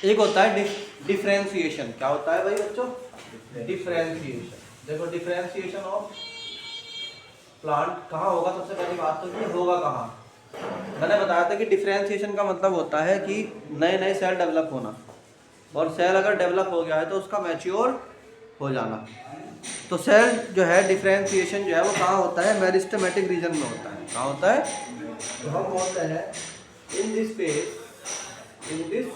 एक होता है डिफरेंशिएशन। क्या होता है भाई बच्चों? डिफरेंशिएशन। देखो डिफरेंशिएशन ऑफ प्लांट कहाँ होगा? सबसे पहली बात तो ये होगा कहाँ? मैंने बताया था कि डिफरेंशिएशन का मतलब होता है कि नए नए सेल डेवलप होना, और सेल अगर डेवलप हो गया है तो उसका मैच्योर हो जाना। तो सेल जो है डिफरेंशिएशन जो है वो कहाँ होता है? मेरिस्टेमेटिक रीजन में होता है। कहाँ होता है? तो हम बोलते हैं in this phase, in this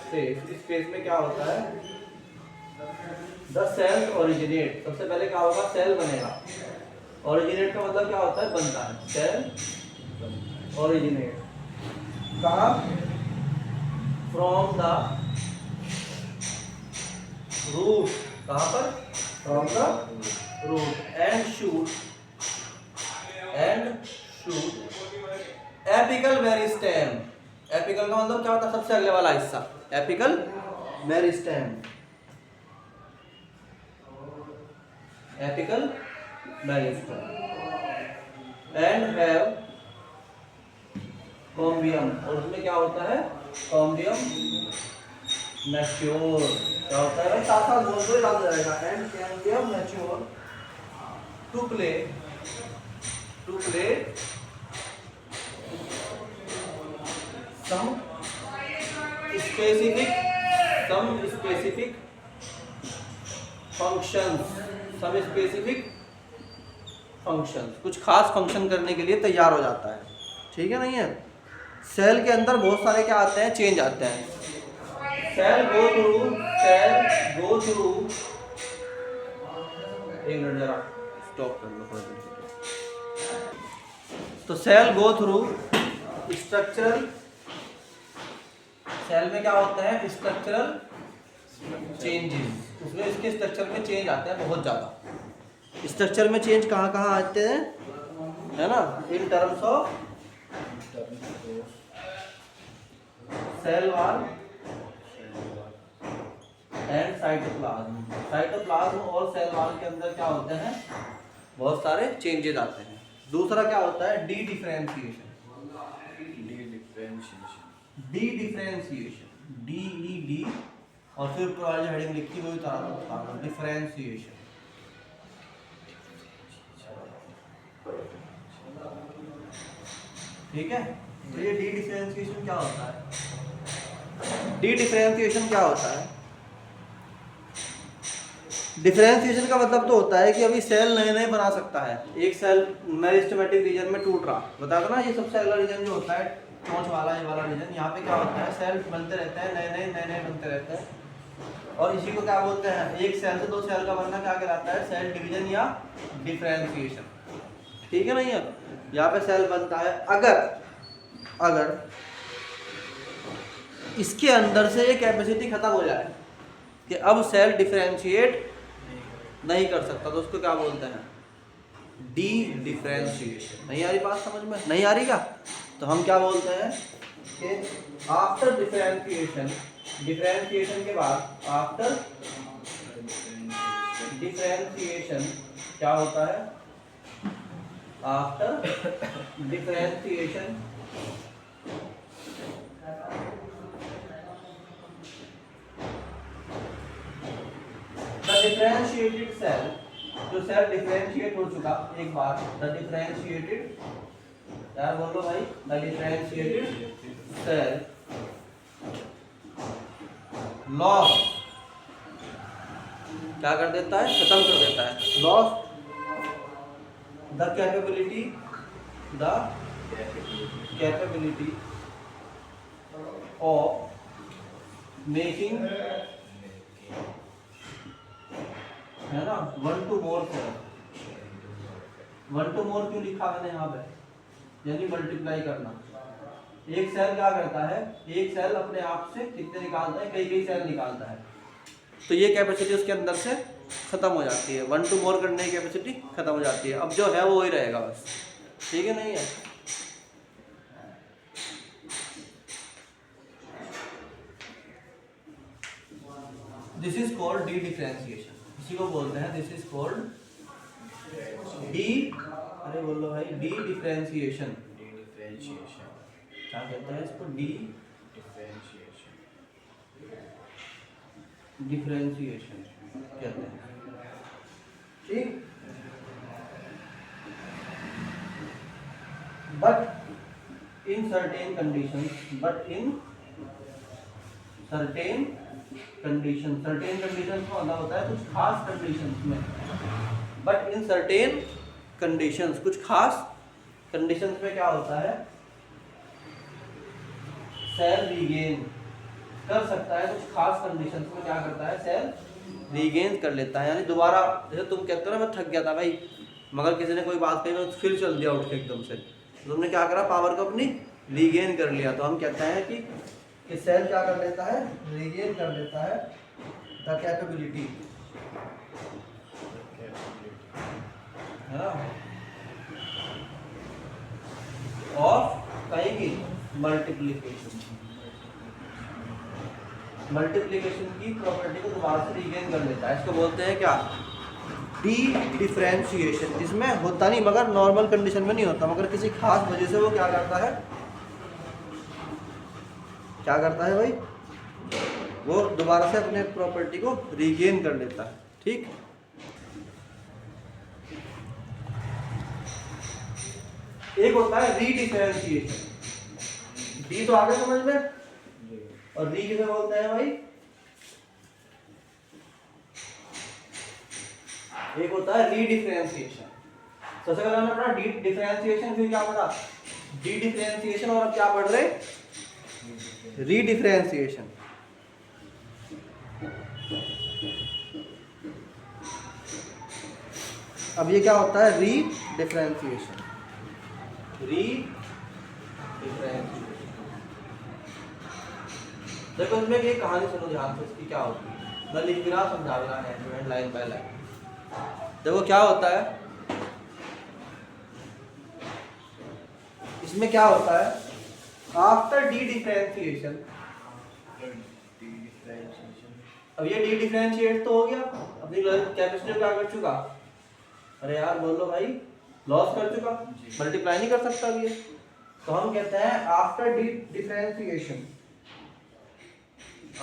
phase, इस फेज में क्या होता है? The cell originate. सबसे पहले क्या होगा? सेल बनेगा। ओरिजिनेट का मतलब क्या होता है? बनता है। सेल ओरिजिनेट कहाँ? From the root. कहाँ पर? From the root and shoot apical meristem. Apical का मतलब क्या होता है? सबसे अगले वाला हिस्सा, apical meristem. Apical meristem and have cambium. और उसमें क्या होता है? Cambium mature. क्या होता है भाई? साथ साथ बोल दो, याद हो जाएगा। And cambium mature to play some specific functions, कुछ खास फंक्शन करने के लिए तैयार हो जाता है। ठीक है नहीं है? सेल के अंदर बहुत सारे क्या आते हैं? चेंज आते हैं। सेल गो थ्रू एक मिनट जरा स्टॉप कर लो थोड़ा देर। तो cell go through structural, cell में क्या होता है? Structural changes. उसमें इसके स्ट्रक्चर में चेंज आते हैं बहुत ज़्यादा। स्ट्रक्चर में चेंज कहाँ कहाँ आते हैं? है ना? In terms of cell wall and cytoplasm. Cytoplasm और सेल वॉल के अंदर क्या होते हैं? बहुत सारे चेंजेस आते हैं। दूसरा क्या होता है? D differentiation. D differentiation, D E D, और फिर ऊपर वाली हेडिंग लिखी हुई उतारो, डिफरेंशिएशन। ठीक है? तो ये डी डिफरेंशिएशन क्या होता है? डी डिफरेंशिएशन क्या होता है? डिफरेंशिएशन का मतलब तो होता है कि अभी सेल नए नए बना सकता है। एक सेल मेरिस्टेमेटिक रीजन में टूट रहा, बता दो ना, ये सबसे अगला रीजन जो होता है चोंच वाला, ये वाला रीजन, यहाँ पे क्या होता है? सेल बनते रहते हैं, नए नए बनते रहते हैं। और इसी को क्या बोलते हैं? एक सेल से दो सेल का बनना क्या कहलाता है? सेल डिवीजन या डिफरेंशिएशन। ठीक है नहीं है? यहाँ पे सेल बनता है। अगर इसके अंदर से ये कैपेसिटी खत्म हो जाए कि अब सेल डिफरेंशिएट नहीं कर सकता, तो उसको क्या बोलते हैं? D differentiation. नहीं आ रही बात समझ में? नहीं आ रही क्या? तो हम क्या बोलते हैं कि आफ्टर डिफरेंशिएशन, डिफरेंशिएशन के बाद, आफ्टर डिफरेंशिएशन क्या होता है? After differentiation the differentiated cell, जो सेल डिफरेंशिएट हो चुका एक बार, द डिफरेंशिएटेड, यार बोलो भाई, द डिफरेंशिएटेड सेल लॉस क्या कर देता है? खत्म कर देता है। Loss the capability of making, है ना, वन टू मोर सेल। वन टू मोर क्यों लिखा मैंने यहाँ पे? यानी मल्टीप्लाई करना। एक सेल क्या करता है? एक सेल अपने आप से कितने निकालता है? कई कई सेल निकालता है। तो ये कैपेसिटी उसके अंदर से खत्म हो जाती है। वन टू मोर करने की कैपेसिटी खत्म हो जाती है। अब जो है वो वही रहेगा बस। ठीक है नहीं है? This is called D differentiation. इसी को बोलते हैं, दिस इज कॉल्ड डी, अरे बोलो भाई, डी डिफरेंशिएशन। क्या कहते हैं इसको? D differentiation. डिफरेंशिएशन कहते हैं, ठीक। But in certain condition certain condition का मतलब होता है कुछ खास कंडीशंस में, बट इन सर्टेन कंडीशंस कुछ खास कंडीशंस में क्या होता है, सेल रीगेन कर सकता है। कुछ खास कंडीशंस में क्या करता है, सेल रीगेन कर लेता है, यानी दोबारा, जैसे तुम कहते हो ना मैं थक गया था भाई, मगर किसी ने कोई बात कही मैं फिर चल दिया उठ के एकदम से, तो तुमने क्या करा, पावर को अपनी रीगेन कर लिया। तो हम कहते हैं कि सेल क्या कर लेता है, रीगेन कर लेता है द कैपेबिलिटी, है ना, ऑफ कहीं की मल्टीप्लिकेशन की प्रॉपर्टी को दोबारा से रीगेन कर लेता है। इसको बोलते हैं क्या, डी डिफरेंशिएशन। इसमें होता नहीं, मगर नॉर्मल कंडीशन में नहीं होता, मगर किसी खास वजह से वो क्या करता है, क्या करता है भाई, वो दोबारा से अपने प्रॉपर्टी को रीगेन कर लेता है, ठीक। एक होता है रीडिफरेंशिएशन, डी तो आगे समझ में, और री किसे बोलते हैं भाई, एक होता है रीडिफरेंशिएशन। सबसे पहले हमने पढ़ा डी डिफरेंशिएशन, फिर क्या पढ़ा, डी डिफरेंशिएशन, और अब क्या पढ़ रहे, रीडिफरेंशिएशन। अब ये क्या होता है, रीडिफरेंशिएशन, रीडिफरेंशिएशन। देखो इसमें एक कहानी सुनो ध्यान से, इसकी क्या होती है, मैं लिख रहा समझा रहा है लाइन बाय लाइन। देखो क्या होता है, इसमें क्या होता है, आफ्टर डी डिफरेंशिएशन, अब ये डी डिफरेंशिएट तो हो गया, अपनी कैपेसिटी क्या कर चुका, अरे यार बोल लो भाई, लॉस कर चुका, मल्टीप्लाई नहीं कर सकता अभी। तो हम कहते हैं after dedifferentiation,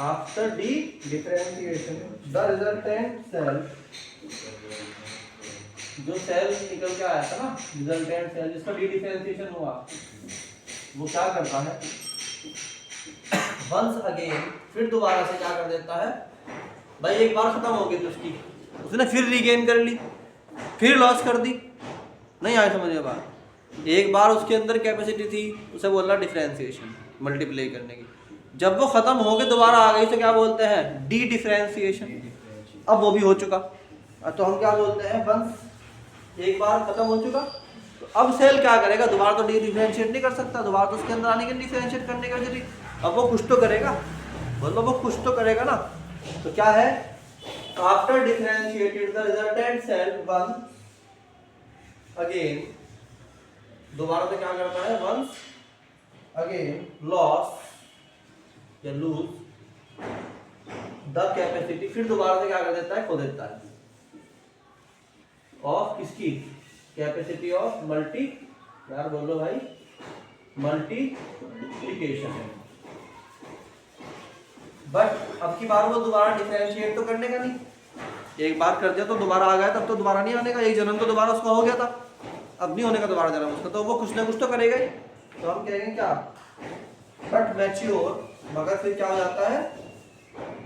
after dedifferentiation the resultant cell, जो सेल निकल के आया था ना, रिजल्टेंट सेल जिसका डी डिफरेंशिएशन हुआ, वो क्या करता है, वंस अगेन, फिर दोबारा से क्या कर देता है भाई, एक बार खत्म हो गई तो उसने फिर रीगेन कर ली, फिर लॉस कर दी, नहीं आया समझ में बात। एक बार उसके अंदर कैपेसिटी थी, उसे बोला डिफरेंशिएशन, मल्टीप्लाई करने की, जब वो खत्म हो गए दोबारा आ गई तो क्या बोलते हैं, डी डिफरेंशिएशन। अब वो भी हो चुका, तो हम क्या बोलते हैं, वंस एक बार खत्म हो चुका, तो अब सेल क्या करेगा, दोबारा तो डी डिफरेंशिएट नहीं कर सकता, दोबारा तो उसके अंदर आने के डिफरेंशिएट करने का जरूरी, अब वो कुछ तो करेगा, मतलब वो कुछ तो करेगा ना। तो क्या है, after differentiated the resultant cell one again, दोबारा से क्या करता है, वंस अगेन लॉस या लूज द कैपेसिटी, फिर दोबारा से क्या कर देता है, खो देता है, ऑफ किसकी, कैपेसिटी ऑफ मल्टी, यार बोलो भाई, मल्टीप्लिकेशन। बट अब की बार वो दोबारा डिफरेंशिएट तो करने का नहीं, एक बार कर दिया तो दोबारा आ गया, तब तो दोबारा नहीं आने का, एक जन्म तो दोबारा उसका हो गया था, अब नहीं होने का दोबारा जन्म उसका, तो वो कुछ ना कुछ तो करेगा ही। तो हम कहेंगे क्या, बट मैच्योर, मगर फिर क्या हो जाता है,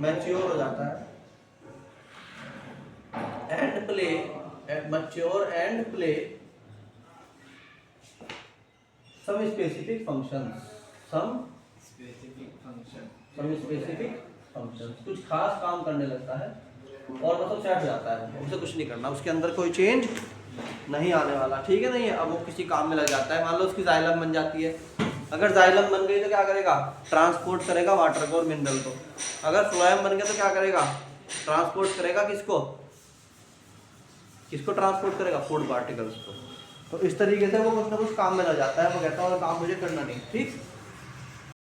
मैच्योर हो जाता है, and play, mature and play some specific functions, some specific functions, कुछ खास काम करने लगता है, और मतलब सेट हो जाता है, उसे कुछ नहीं करना, उसके अंदर कोई चेंज नहीं आने वाला, ठीक है नहीं है। अब वो किसी काम में लग जाता है, मान लो उसकी जाइलम बन जाती है, अगर जाइलम बन गई तो क्या करेगा, ट्रांसपोर्ट करेगा वाटर को और मिनरल को, अगर फ्लोएम बन गया तो क्या करेगा, ट्रांसपोर्ट करेगा किसको, किसको ट्रांसपोर्ट करेगा, फूड पार्टिकल्स को। तो इस तरीके से वो कुछ ना कुछ काम में लग जाता है, वो कहता है और काम मुझे करना नहीं, ठीक।